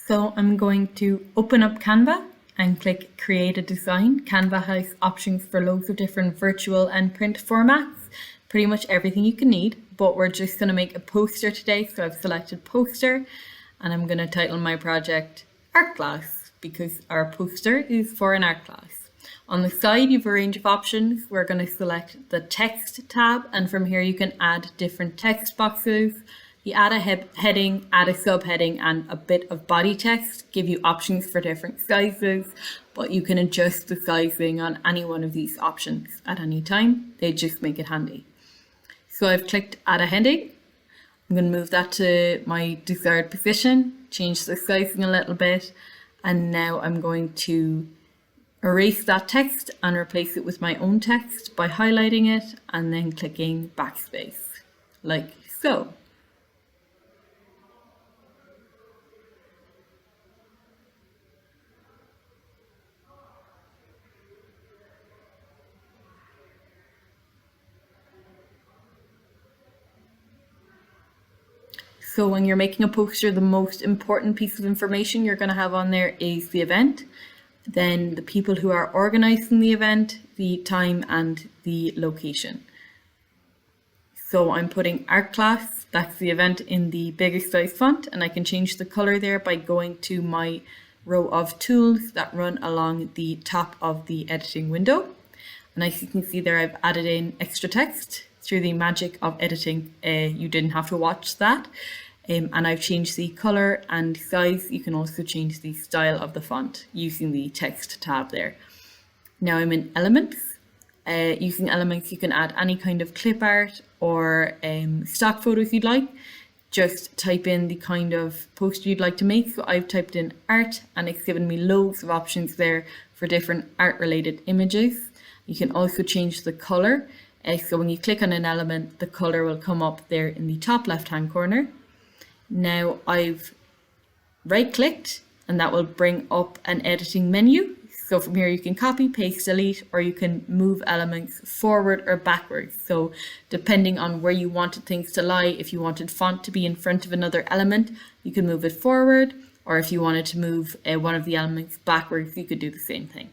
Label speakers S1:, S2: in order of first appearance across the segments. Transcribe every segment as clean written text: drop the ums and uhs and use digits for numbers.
S1: So I'm going to open up Canva and click Create a Design. Canva has options for loads of different virtual and print formats, pretty much everything you can need, but we're just going to make a poster today. So I've selected poster and I'm going to title my project Art Class because our poster is for an art class. On the side, you have a range of options. We're going to select the text tab, and from here you can add different text boxes. You add a heading, add a subheading, and a bit of body text, give you options for different sizes, but you can adjust the sizing on any one of these options at any time. They just make it handy. So I've clicked add a heading. I'm going to move that to my desired position, change the sizing a little bit, and now I'm going to erase that text and replace it with my own text by highlighting it and then clicking backspace, like so. So when you're making a poster, the most important piece of information you're going to have on there is the event, then the people who are organizing the event, the time, and the location. So I'm putting art class, that's the event, in the biggest size font, and I can change the color there by going to my row of tools that run along the top of the editing window. And as you can see there, I've added in extra text through the magic of editing. You didn't have to watch that. And I've changed the color and size. You can also change the style of the font using the text tab there. Now I'm in elements. Using elements, you can add any kind of clip art or stock photos you'd like. Just type in the kind of poster you'd like to make. So I've typed in art and it's given me loads of options there for different art related images. You can also change the color. So when you click on an element, the color will come up there in the top left hand corner. Now I've right clicked and that will bring up an editing menu. So from here you can copy, paste, delete, or you can move elements forward or backwards. So depending on where you wanted things to lie, if you wanted font to be in front of another element, you can move it forward, or if you wanted to move one of the elements backwards, you could do the same thing.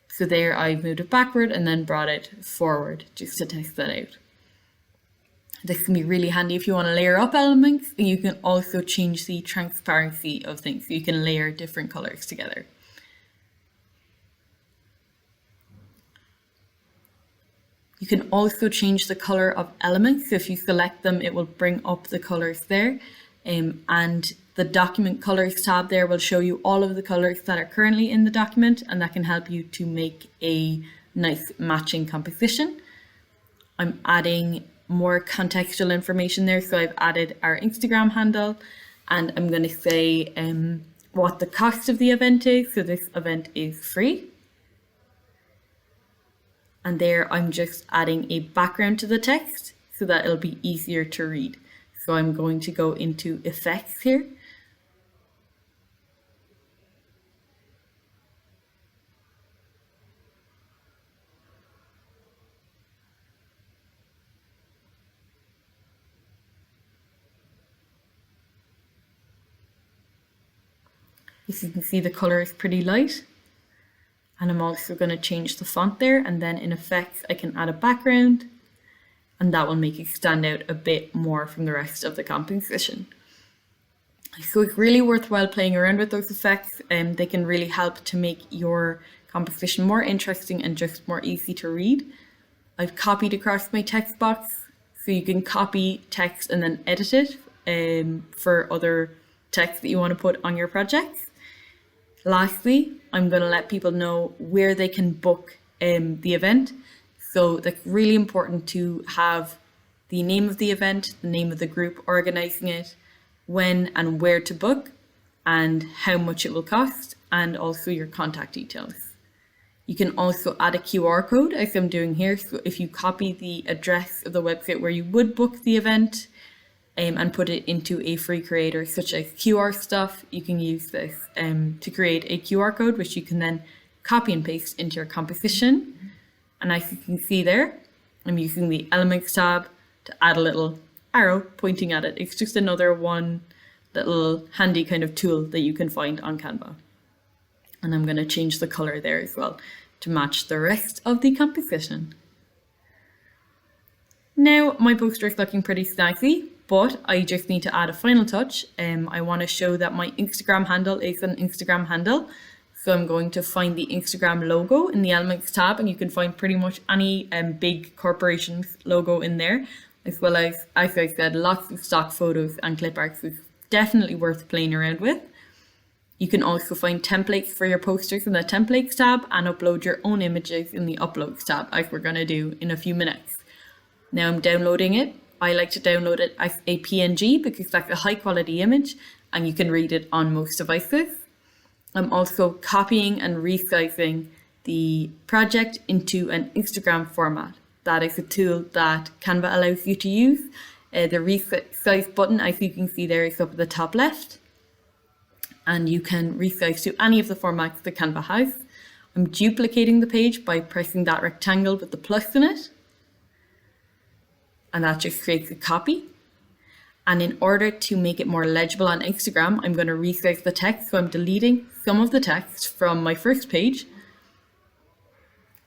S1: So there I've moved it backward and then brought it forward just to test that out. This can be really handy if you want to layer up elements, and you can also change the transparency of things. So you can layer different colors together. You can also change the color of elements. So if you select them, it will bring up the colors there. And the document colors tab there will show you all of the colors that are currently in the document, and that can help you to make a nice matching composition. I'm adding more contextual information there. So I've added our Instagram handle, and I'm going to say what the cost of the event is. So this event is free. And there I'm just adding a background to the text so that it'll be easier to read. So I'm going to go into effects here. As you can see, the color is pretty light. And I'm also going to change the font there, and then in effects I can add a background, and that will make it stand out a bit more from the rest of the composition. So it's really worthwhile playing around with those effects, and they can really help to make your composition more interesting and just more easy to read. I've copied across my text box, so you can copy text and then edit it for other text that you want to put on your projects. Lastly, I'm going to let people know where they can book the event. So that's really important to have the name of the event, the name of the group organizing it, when and where to book, and how much it will cost, and also your contact details. You can also add a QR code, as I'm doing here. So if you copy the address of the website where you would book the event, and put it into a free creator such as QR Stuff, you can use this to create a QR code, which you can then copy and paste into your composition. And as you can see there, I'm using the Elements tab to add a little arrow pointing at it. It's just another one little handy kind of tool that you can find on Canva. And I'm going to change the color there as well to match the rest of the composition. Now my poster is looking pretty snazzy, but I just need to add a final touch. I want to show that my Instagram handle is an Instagram handle. So I'm going to find the Instagram logo in the Elements tab, and you can find pretty much any big corporation's logo in there, as well as I said, lots of stock photos and clip arts, so it's definitely worth playing around with. You can also find templates for your posters in the Templates tab and upload your own images in the Uploads tab, as we're going to do in a few minutes. Now I'm downloading it. I like to download it as a PNG because that's a high quality image and you can read it on most devices. I'm also copying and resizing the project into an Instagram format. That is a tool that Canva allows you to use. The resize button, as you can see there, is up at the top left. And you can resize to any of the formats that Canva has. I'm duplicating the page by pressing that rectangle with the plus in it. And that just creates a copy. And in order to make it more legible on Instagram, I'm going to resize the text. So I'm deleting some of the text from my first page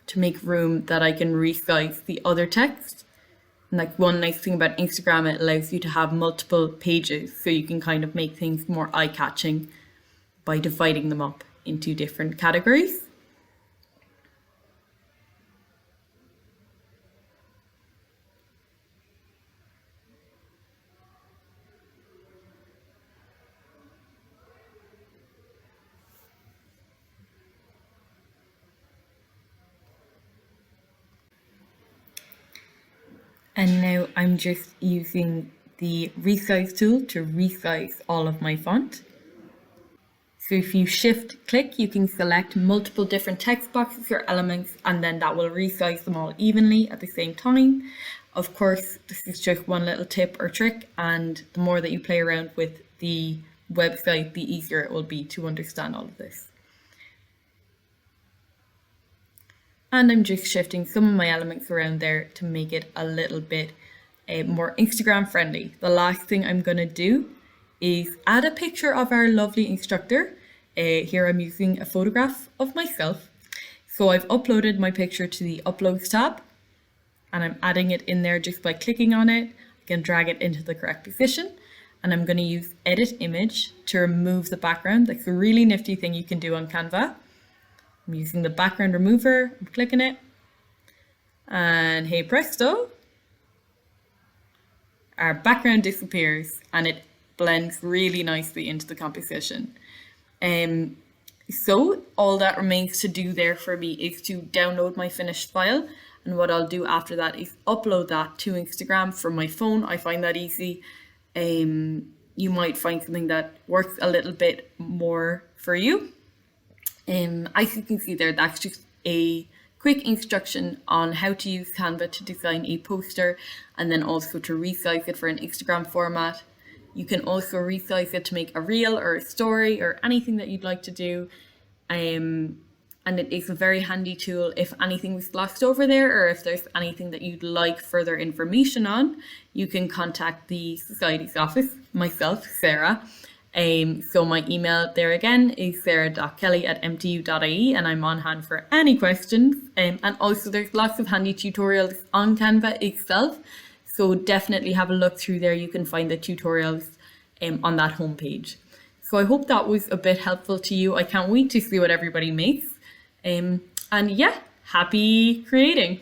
S1: to make room that I can resize the other text. And like one nice thing about Instagram, it allows you to have multiple pages. So you can kind of make things more eye-catching by dividing them up into different categories. And now I'm just using the resize tool to resize all of my font. So if you shift click, you can select multiple different text boxes or elements, and then that will resize them all evenly at the same time. Of course, this is just one little tip or trick, and the more that you play around with the website, the easier it will be to understand all of this. And I'm just shifting some of my elements around there to make it a little bit more Instagram friendly. The last thing I'm going to do is add a picture of our lovely instructor. Here I'm using a photograph of myself. So I've uploaded my picture to the Uploads tab and I'm adding it in there just by clicking on it. I can drag it into the correct position and I'm going to use Edit Image to remove the background. That's a really nifty thing you can do on Canva. I'm using the background remover, I'm clicking it, and hey presto, our background disappears and it blends really nicely into the composition. So all that remains to do there for me is to download my finished file, and what I'll do after that is upload that to Instagram from my phone. I find that easy. You might find something that works a little bit more for you. As you can see there, that's just a quick instruction on how to use Canva to design a poster and then also to resize it for an Instagram format. You can also resize it to make a reel or a story or anything that you'd like to do. And it is a very handy tool if anything was glossed over there or if there's anything that you'd like further information on. You can contact the Society's office, myself, Sarah. So my email there again is sarah.kelly@mtu.ie and I'm on hand for any questions. And also there's lots of handy tutorials on Canva itself. So definitely have a look through there. You can find the tutorials on that homepage. So I hope that was a bit helpful to you. I can't wait to see what everybody makes. And yeah, happy creating.